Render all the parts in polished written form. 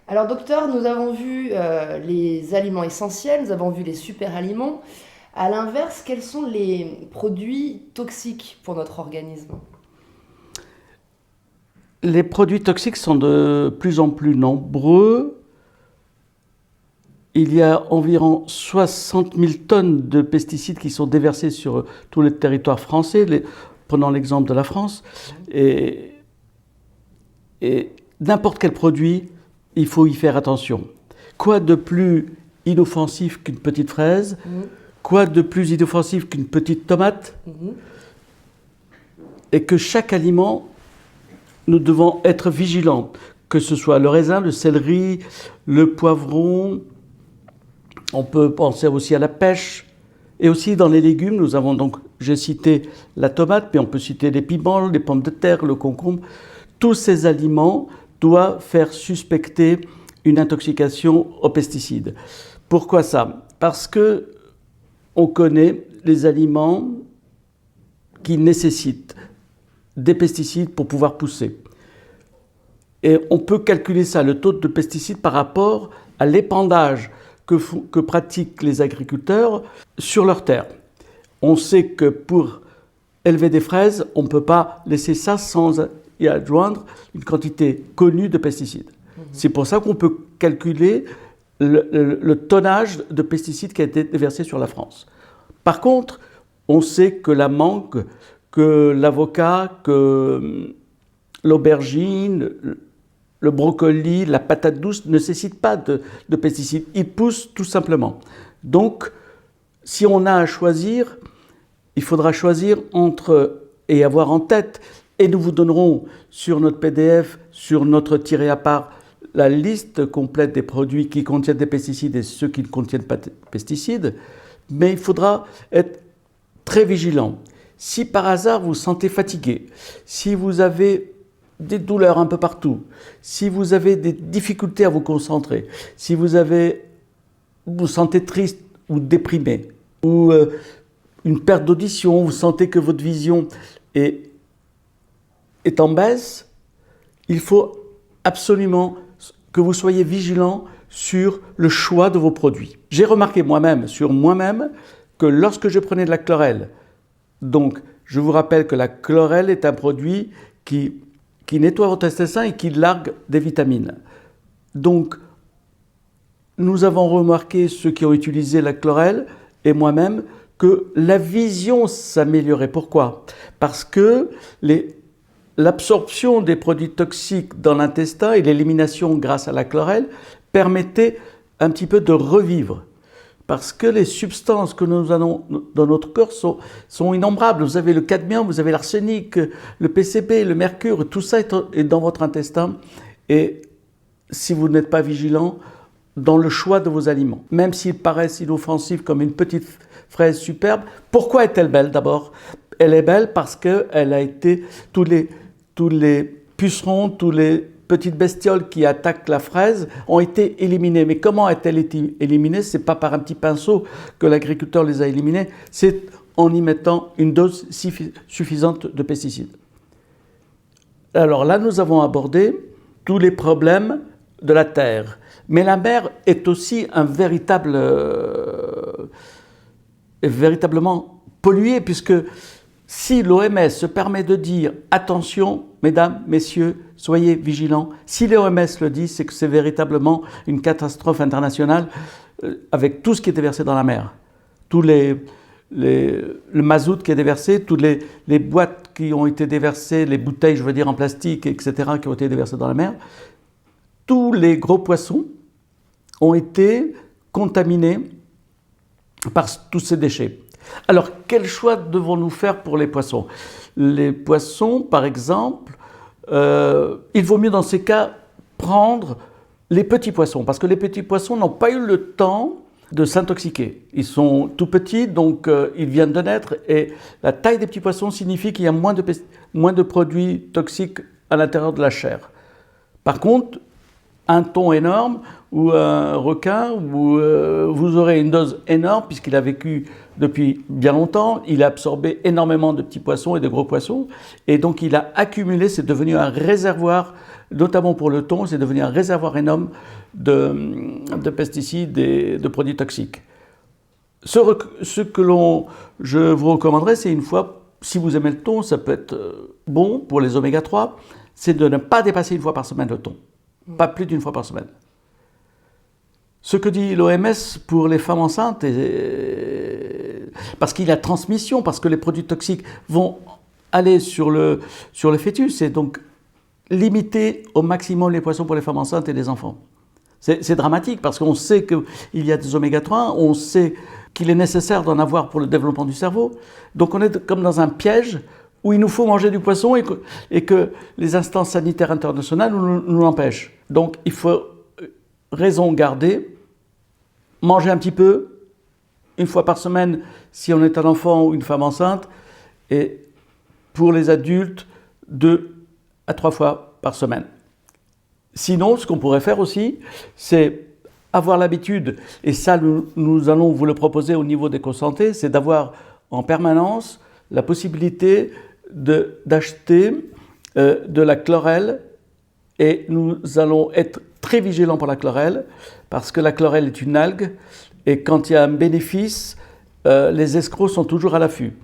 Alors docteur, nous avons vu les aliments essentiels, nous avons vu les super aliments. À l'inverse, quels sont les produits toxiques pour notre organisme? Les produits toxiques sont de plus en plus nombreux. Il y a environ 60 000 tonnes de pesticides qui sont déversés sur tout le territoire français. Prenons l'exemple de la France. Et, et n'importe quel produit, il faut y faire attention. Quoi de plus inoffensif qu'une petite fraise? Quoi de plus inoffensif qu'une petite tomate? Et que chaque aliment, nous devons être vigilants. Que ce soit le raisin, le céleri, le poivron. On peut penser aussi à la pêche. Et aussi dans les légumes, nous avons donc, j'ai cité la tomate, mais on peut citer les piments, les pommes de terre, le concombre. Tous ces aliments doivent faire suspecter une intoxication aux pesticides. Pourquoi ça? Parce que on connaît les aliments qui nécessitent des pesticides pour pouvoir pousser. Et on peut calculer ça, le taux de pesticides, par rapport à l'épandage que pratiquent les agriculteurs sur leurs terres. On sait que pour élever des fraises, on ne peut pas laisser ça sans y adjoindre une quantité connue de pesticides. C'est pour ça qu'on peut calculer le tonnage de pesticides qui a été déversé sur la France. Par contre, on sait que la mangue, que l'avocat, que l'aubergine, le brocoli, la patate douce ne nécessitent pas de pesticides. Ils poussent tout simplement. Donc, si on a à choisir, il faudra choisir entre et avoir en tête, et nous vous donnerons sur notre PDF, sur notre tiré à part, la liste complète des produits qui contiennent des pesticides et ceux qui ne contiennent pas de pesticides, mais il faudra être très vigilant. Si par hasard vous vous sentez fatigué, si vous avez des douleurs un peu partout, si vous avez des difficultés à vous concentrer, si vous vous sentez triste ou déprimé, ou une perte d'audition, vous sentez que votre vision est en baisse, il faut absolument que vous soyez vigilant sur le choix de vos produits. J'ai remarqué sur moi-même, que lorsque je prenais de la chlorelle, donc je vous rappelle que la chlorelle est un produit qui nettoie votre intestin et qui largue des vitamines. Donc, nous avons remarqué, ceux qui ont utilisé la chlorelle, et moi-même, que la vision s'améliorait. Pourquoi? Parce que l'absorption des produits toxiques dans l'intestin et l'élimination grâce à la chlorelle permettait un petit peu de revivre. Parce que les substances que nous avons dans notre corps sont innombrables. Vous avez le cadmium, vous avez l'arsenic, le PCB, le mercure, tout ça est dans votre intestin. Et si vous n'êtes pas vigilant dans le choix de vos aliments, même s'ils paraissent inoffensifs comme une petite fraise superbe, pourquoi est-elle belle d'abord? Elle est belle parce qu'elle a été, tous les pucerons, tous les petites bestioles qui attaquent la fraise ont été éliminées. Mais comment a-t-elle été éliminée? Ce n'est pas par un petit pinceau que l'agriculteur les a éliminées, c'est en y mettant une dose suffisante de pesticides. Alors là, nous avons abordé tous les problèmes de la terre. Mais la mer est aussi véritablement polluée, puisque si l'OMS se permet de dire « Attention, mesdames, messieurs, soyez vigilants », si l'OMS le dit, c'est que c'est véritablement une catastrophe internationale avec tout ce qui est déversé dans la mer. Le mazout qui est déversé, toutes les boîtes qui ont été déversées, les bouteilles, je veux dire, en plastique, etc., qui ont été déversées dans la mer. Tous les gros poissons ont été contaminés par tous ces déchets. Alors, quel choix devons-nous faire pour les poissons? Les poissons, par exemple, il vaut mieux dans ces cas prendre les petits poissons, parce que les petits poissons n'ont pas eu le temps de s'intoxiquer. Ils sont tout petits, donc ils viennent de naître, et la taille des petits poissons signifie qu'il y a moins de produits toxiques à l'intérieur de la chair. Par contre, un thon énorme ou un requin, où vous aurez une dose énorme puisqu'il a vécu depuis bien longtemps, il a absorbé énormément de petits poissons et de gros poissons, et donc il a accumulé, c'est devenu un réservoir, notamment pour le thon, c'est devenu un réservoir énorme de pesticides et de produits toxiques. Ce que je vous recommanderais, c'est une fois, si vous aimez le thon, ça peut être bon pour les oméga 3, c'est de ne pas dépasser une fois par semaine le thon. Pas plus d'une fois par semaine. Ce que dit l'OMS pour les femmes enceintes, parce qu'il y a transmission, parce que les produits toxiques vont aller sur le fœtus, et donc limiter au maximum les poissons pour les femmes enceintes et les enfants. C'est dramatique, parce qu'on sait qu'il y a des oméga 3, on sait qu'il est nécessaire d'en avoir pour le développement du cerveau. Donc on est comme dans un piège où il nous faut manger du poisson et que les instances sanitaires internationales nous l'empêchent. Donc il faut raison garder, manger un petit peu, une fois par semaine si on est un enfant ou une femme enceinte, et pour les adultes, 2 à 3 fois par semaine. Sinon, ce qu'on pourrait faire aussi, c'est avoir l'habitude, et ça nous allons vous le proposer au niveau d'EcoSanté, c'est d'avoir en permanence la possibilité d'acheter de la chlorelle, et nous allons être très vigilants pour la chlorelle, parce que la chlorelle est une algue, et quand il y a un bénéfice, les escrocs sont toujours à l'affût.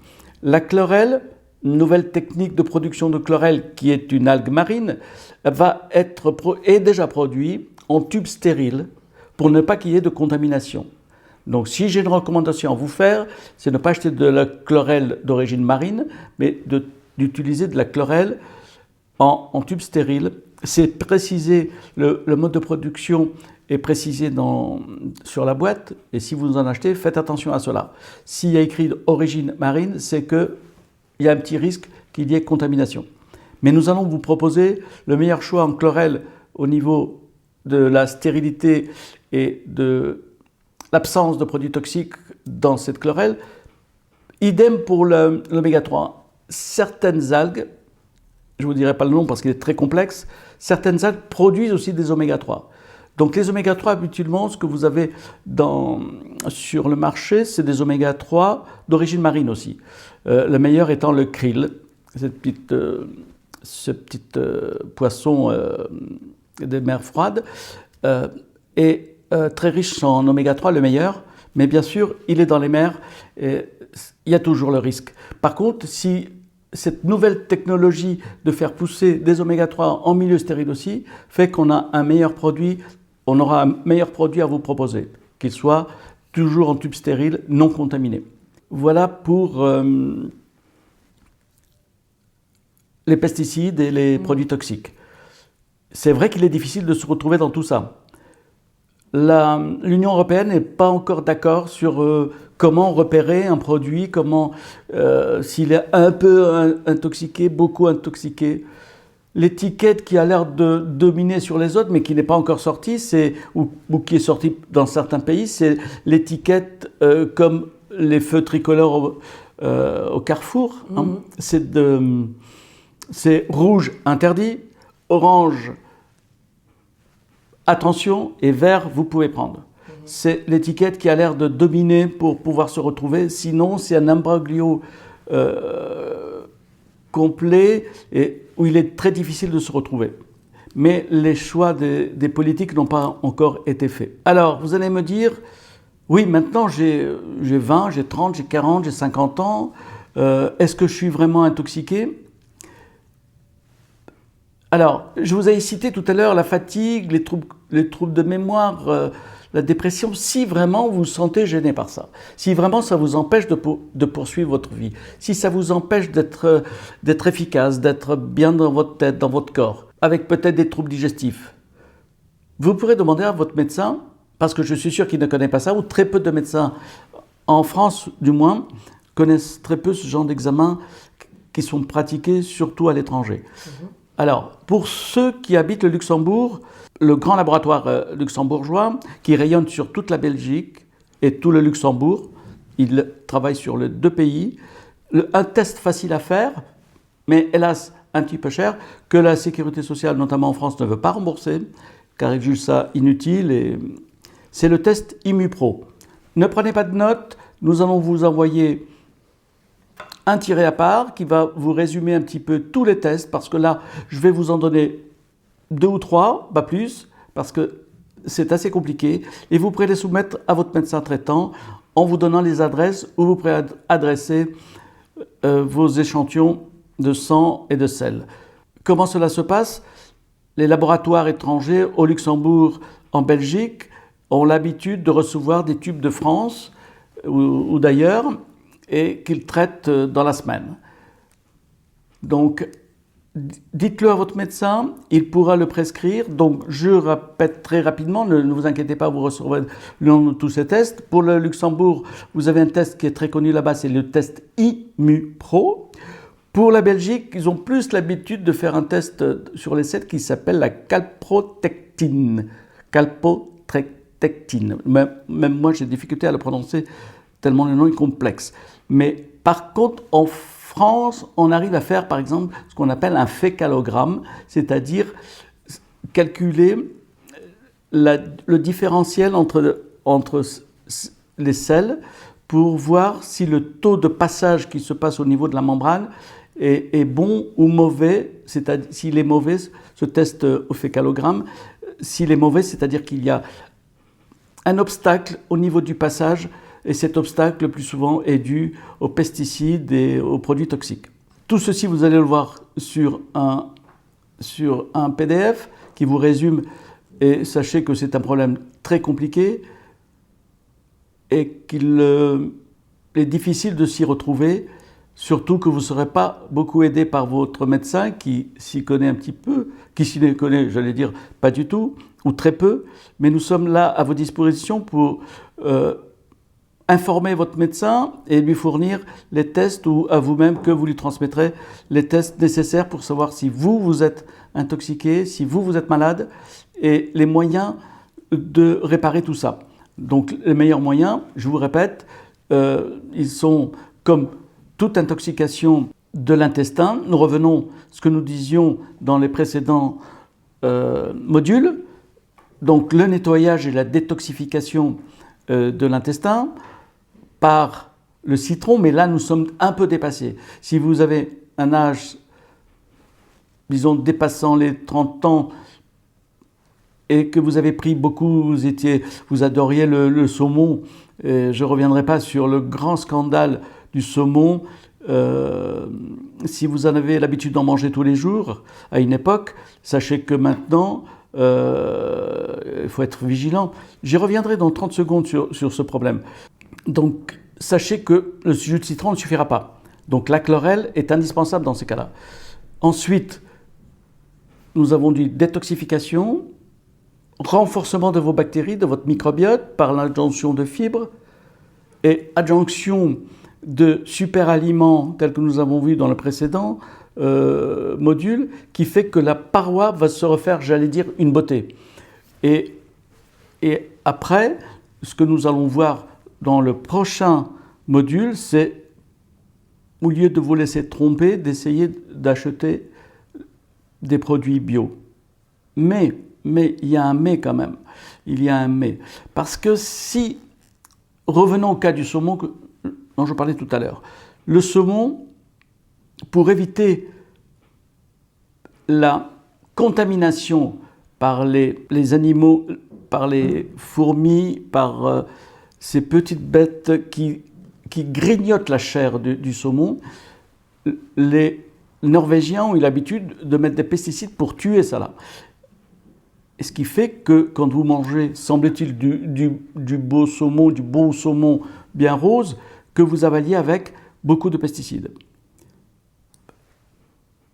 La chlorelle, une nouvelle technique de production de chlorelle qui est une algue marine, est déjà produite en tube stérile pour ne pas qu'il y ait de contamination. Donc si j'ai une recommandation à vous faire, c'est ne pas acheter de la chlorelle d'origine marine, mais d'utiliser de la chlorelle en tube stérile. C'est précisé, le mode de production est précisé sur la boîte, et si vous en achetez, faites attention à cela. S'il y a écrit origine marine, c'est qu'il y a un petit risque qu'il y ait contamination. Mais nous allons vous proposer le meilleur choix en chlorelle au niveau de la stérilité et de l'absence de produits toxiques dans cette chlorelle. Idem pour l'oméga 3. Certaines algues, je ne vous dirai pas le nom parce qu'il est très complexe, certaines algues produisent aussi des oméga 3. Donc les oméga 3, habituellement, ce que vous avez sur le marché, c'est des oméga 3 d'origine marine aussi. Le meilleur étant le krill, ce petit poisson des mers froides, est très riche en oméga 3, le meilleur, mais bien sûr, il est dans les mers et il y a toujours le risque. Par contre, si cette nouvelle technologie de faire pousser des oméga 3 en milieu stérile aussi fait qu'on a un meilleur produit, on aura un meilleur produit à vous proposer, qu'il soit toujours en tube stérile, non contaminé. Voilà pour les pesticides et les produits toxiques. C'est vrai qu'il est difficile de se retrouver dans tout ça. L'Union européenne n'est pas encore d'accord sur comment repérer un produit, s'il est un peu intoxiqué, beaucoup intoxiqué. L'étiquette qui a l'air de dominer sur les autres, mais qui n'est pas encore sortie, ou qui est sortie dans certains pays, c'est l'étiquette comme les feux tricolores au Carrefour. Hein. C'est rouge, interdit, orange, attention, et vert, vous pouvez prendre. C'est l'étiquette qui a l'air de dominer pour pouvoir se retrouver. Sinon, c'est un imbroglio complet et où il est très difficile de se retrouver. Mais les choix des politiques n'ont pas encore été faits. Alors, vous allez me dire, oui, maintenant j'ai 20, j'ai 30, j'ai 40, j'ai 50 ans. Est-ce que je suis vraiment intoxiqué ? Alors, je vous ai cité tout à l'heure la fatigue, les troubles de mémoire, la dépression, si vraiment vous vous sentez gêné par ça, si vraiment ça vous empêche de poursuivre votre vie, si ça vous empêche d'être efficace, d'être bien dans votre tête, dans votre corps, avec peut-être des troubles digestifs, vous pourrez demander à votre médecin, parce que je suis sûr qu'il ne connaît pas ça, ou très peu de médecins, en France du moins, connaissent très peu ce genre d'examens qui sont pratiqués surtout à l'étranger. Alors, pour ceux qui habitent le Luxembourg, le grand laboratoire luxembourgeois, qui rayonne sur toute la Belgique et tout le Luxembourg, il travaille sur les 2 pays, un test facile à faire, mais hélas un petit peu cher, que la sécurité sociale, notamment en France, ne veut pas rembourser, car il juge ça inutile. Et c'est le test IMUPRO. Ne prenez pas de notes, nous allons vous envoyer un tiré à part qui va vous résumer un petit peu tous les tests, parce que là, je vais vous en donner 2 ou 3, pas plus, parce que c'est assez compliqué, et vous pourrez les soumettre à votre médecin traitant en vous donnant les adresses où vous pourrez adresser vos échantillons de sang et de sel. Comment cela se passe? Les laboratoires étrangers au Luxembourg, en Belgique, ont l'habitude de recevoir des tubes de France ou d'ailleurs, et qu'ils traitent dans la semaine. Donc, dites-le à votre médecin, il pourra le prescrire. Donc, je répète très rapidement, ne vous inquiétez pas, vous recevrez le nom de tous ces tests. Pour le Luxembourg, vous avez un test qui est très connu là-bas, c'est le test IMUPRO. Pour la Belgique, ils ont plus l'habitude de faire un test sur les 7 qui s'appelle la calprotectine. Calprotectine. Même moi, j'ai des difficultés à le prononcer tellement le nom est complexe. Mais par contre, en France, on arrive à faire, par exemple, ce qu'on appelle un fécalogramme, c'est-à-dire calculer le différentiel entre les selles pour voir si le taux de passage qui se passe au niveau de la membrane est bon ou mauvais. C'est-à-dire, s'il est mauvais, ce test au fécalogramme, s'il est mauvais, c'est-à-dire qu'il y a un obstacle au niveau du passage, et cet obstacle, le plus souvent, est dû aux pesticides et aux produits toxiques. Tout ceci, vous allez le voir sur un PDF qui vous résume, et sachez que c'est un problème très compliqué et qu'il est difficile de s'y retrouver, surtout que vous ne serez pas beaucoup aidé par votre médecin qui s'y connaît un petit peu, qui s'y connaît, j'allais dire, pas du tout, ou très peu, mais nous sommes là à vos dispositions pour informer votre médecin et lui fournir les tests, ou à vous-même que vous lui transmettrez les tests nécessaires pour savoir si vous êtes intoxiqué, si vous êtes malade, et les moyens de réparer tout ça. Donc les meilleurs moyens, je vous répète, ils sont comme toute intoxication de l'intestin. Nous revenons à ce que nous disions dans les précédents modules, donc le nettoyage et la détoxification de l'intestin par le citron, mais là nous sommes un peu dépassés. Si vous avez un âge, disons, dépassant les 30 ans et que vous avez pris beaucoup, vous adoriez le saumon, je ne reviendrai pas sur le grand scandale du saumon. Si vous en avez l'habitude d'en manger tous les jours, à une époque, sachez que maintenant, il faut être vigilant. J'y reviendrai dans 30 secondes sur ce problème. Donc, sachez que le jus de citron ne suffira pas. Donc, la chlorelle est indispensable dans ces cas-là. Ensuite, nous avons dit détoxification, renforcement de vos bactéries, de votre microbiote par l'adjonction de fibres et adjonction de super-aliments tels que nous avons vu dans le précédent module, qui fait que la paroi va se refaire, j'allais dire, une beauté. Et après, ce que nous allons voir dans le prochain module, c'est, au lieu de vous laisser tromper, d'essayer d'acheter des produits bio. Mais, il y a un mais quand même. Il y a un mais. Parce que si, revenons au cas du saumon dont je parlais tout à l'heure, le saumon, pour éviter la contamination par les animaux, par les fourmis, par ces petites bêtes qui grignotent la chair du saumon, les Norvégiens ont eu l'habitude de mettre des pesticides pour tuer ça là. Et ce qui fait que quand vous mangez, semble-t-il, du beau saumon, du bon saumon bien rose, que vous avaliez avec beaucoup de pesticides.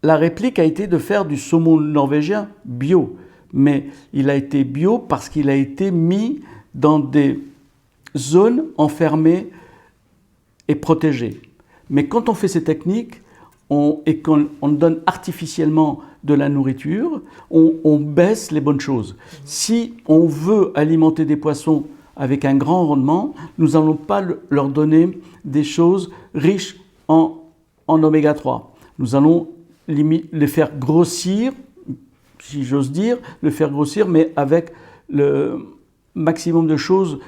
La réplique a été de faire du saumon norvégien bio, mais il a été bio parce qu'il a été mis dans des zones enfermées et protégées. Mais quand on fait ces techniques et qu'on donne artificiellement de la nourriture, on baisse les bonnes choses. Si on veut alimenter des poissons avec un grand rendement, nous n'allons pas leur donner des choses riches en oméga 3. Nous allons les faire grossir si j'ose dire, le faire grossir, mais avec le maximum de choses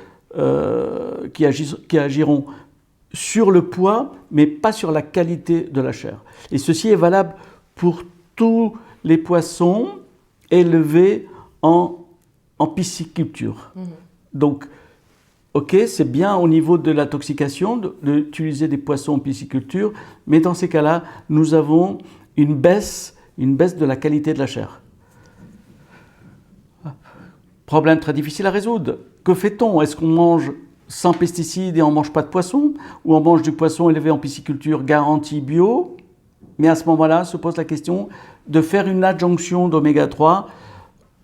qui agiront sur le poids, mais pas sur la qualité de la chair. Et ceci est valable pour tous les poissons élevés en pisciculture. Donc, ok, c'est bien au niveau de l'intoxication d'utiliser des poissons en pisciculture, mais dans ces cas-là, nous avons une baisse de la qualité de la chair. Problème très difficile à résoudre. Que fait-on? Est-ce qu'on mange sans pesticides et on ne mange pas de poisson? Ou on mange du poisson élevé en pisciculture garantie bio? Mais à ce moment-là, se pose la question de faire une adjonction d'oméga 3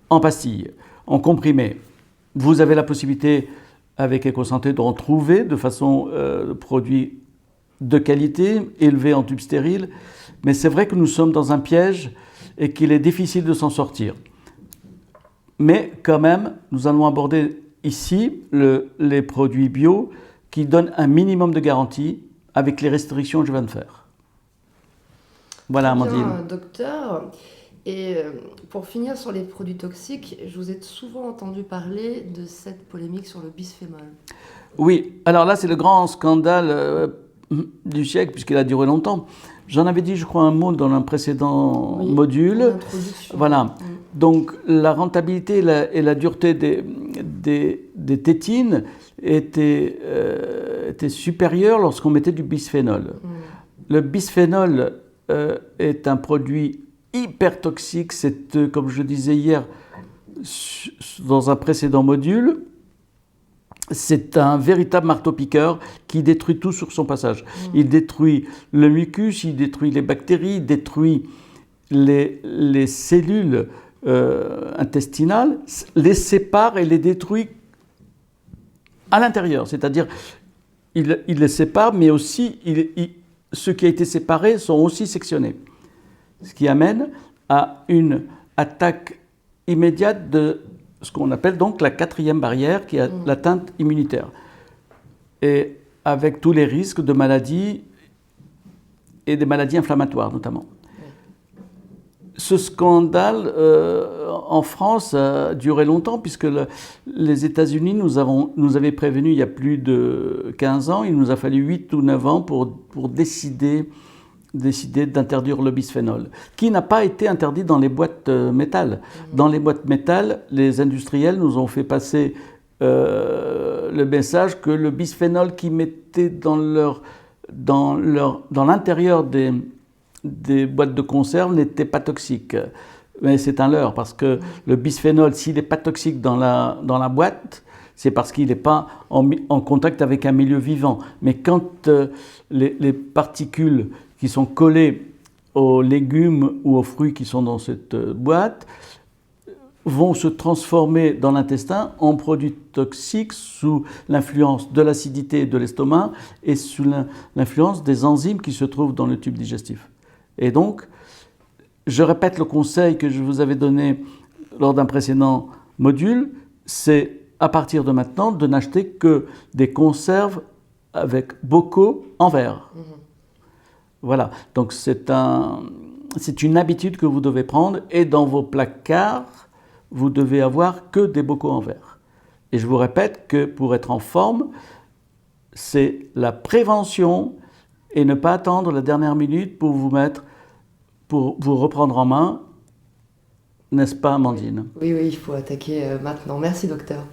en pastilles, en comprimé. Vous avez la possibilité, avec EcoSanté, d'en trouver de façon produits de qualité, élevés en tube stérile. Mais c'est vrai que nous sommes dans un piège et qu'il est difficile de s'en sortir. Mais quand même, nous allons aborder ici les produits bio qui donnent un minimum de garantie avec les restrictions que je viens de faire. Voilà, Amandine. Bien, docteur. Et pour finir sur les produits toxiques, je vous ai souvent entendu parler de cette polémique sur le bisphénol. Oui, alors là, c'est le grand scandale du siècle, puisqu'il a duré longtemps. J'en avais dit, je crois, un mot dans un précédent module. Voilà. Donc, la rentabilité et la dureté des tétines étaient supérieures lorsqu'on mettait du bisphénol. Le bisphénol est un produit hyper toxique. C'est, comme je disais hier dans un précédent module, c'est un véritable marteau-piqueur qui détruit tout sur son passage. Il détruit le mucus, il détruit les bactéries, il détruit les cellules intestinales, les sépare et les détruit à l'intérieur. C'est-à-dire, il les sépare, mais aussi, ceux qui ont été séparés sont aussi sectionnés. Ce qui amène à une attaque immédiate de ce qu'on appelle donc la 4e barrière, qui est l'atteinte immunitaire. Et avec tous les risques de maladies et des maladies inflammatoires notamment. Ce scandale en France a duré longtemps, puisque les États-Unis nous avaient prévenus il y a plus de 15 ans. Il nous a fallu 8 ou 9 ans pour décider d'interdire le bisphénol, qui n'a pas été interdit dans les boîtes métal. Dans les boîtes métal, les industriels nous ont fait passer le message que le bisphénol qu'ils mettaient dans l'intérieur des boîtes de conserve n'était pas toxique. Mais c'est un leurre, parce que le bisphénol, s'il n'est pas toxique dans la boîte, c'est parce qu'il n'est pas en contact avec un milieu vivant. Mais quand les particules qui sont collées aux légumes ou aux fruits qui sont dans cette boîte vont se transformer dans l'intestin en produits toxiques sous l'influence de l'acidité de l'estomac et sous l'influence des enzymes qui se trouvent dans le tube digestif. Et donc, je répète le conseil que je vous avais donné lors d'un précédent module, c'est à partir de maintenant de n'acheter que des conserves avec bocaux en verre. Voilà, donc c'est une habitude que vous devez prendre, et dans vos placards, vous devez avoir que des bocaux en verre. Et je vous répète que pour être en forme, c'est la prévention et ne pas attendre la dernière minute pour vous reprendre en main, n'est-ce pas, Amandine? Oui, il faut attaquer maintenant. Merci, docteur.